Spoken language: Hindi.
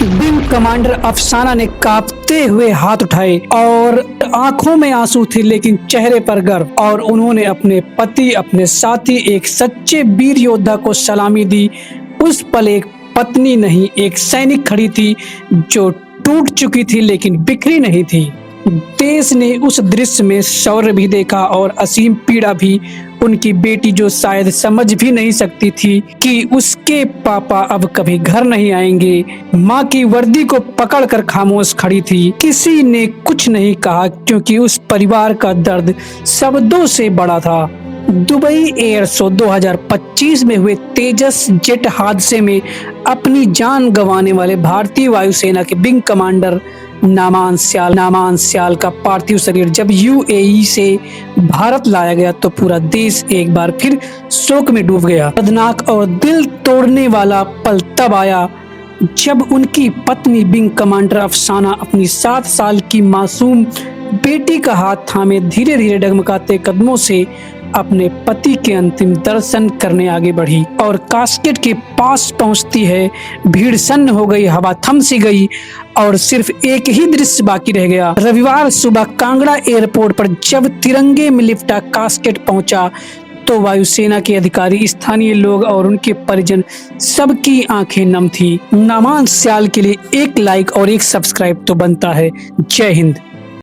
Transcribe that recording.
विंग कमांडर अफसाना ने कांपते हुए हाथ उठाए और आंखों में आंसू थे लेकिन चेहरे पर गर्व। और उन्होंने अपने पति, अपने साथी, एक सच्चे वीर योद्धा को सलामी दी। उस पल एक पत्नी नहीं, एक सैनिक खड़ी थी जो टूट चुकी थी लेकिन बिखरी नहीं थी। देश ने उस दृश्य में शौर्य भी देखा और असीम पीड़ा भी। उनकी बेटी जो शायद समझ भी नहीं सकती थी कि उसके पापा अब कभी घर नहीं आएंगे, माँ की वर्दी को पकड़कर खामोश खड़ी थी। किसी ने कुछ नहीं कहा क्योंकि उस परिवार का दर्द शब्दों से बड़ा था। दुबई एयर शो 2025 में हुए तेजस जेट हादसे में अपनी जान गंवाने वाले भारतीय वायुसेना के विंग कमांडर नामान स्याल का पार्थिव शरीर जब यूएई से भारत लाया गया तो पूरा देश एक बार फिर शोक में डूब गया। दर्दनाक और दिल तोड़ने वाला पल तब आया जब उनकी पत्नी विंग कमांडर अफसाना अपनी 7 साल की मासूम बेटी का हाथ थामे धीरे धीरे डगमगाते कदमों से अपने पति के अंतिम दर्शन करने आगे बढ़ी। और कास्केट के पास पहुंचती है, भीड़ सन्न हो गई, हवा थम सी गई और सिर्फ एक ही दृश्य बाकी रह गया। रविवार सुबह कांगड़ा एयरपोर्ट पर जब तिरंगे में लिपटा कास्केट पहुंचा तो वायुसेना के अधिकारी, स्थानीय लोग और उनके परिजन सबकी आंखें नम थी। नामान स्याल के लिए एक लाइक और एक सब्सक्राइब तो बनता है। जय हिंद।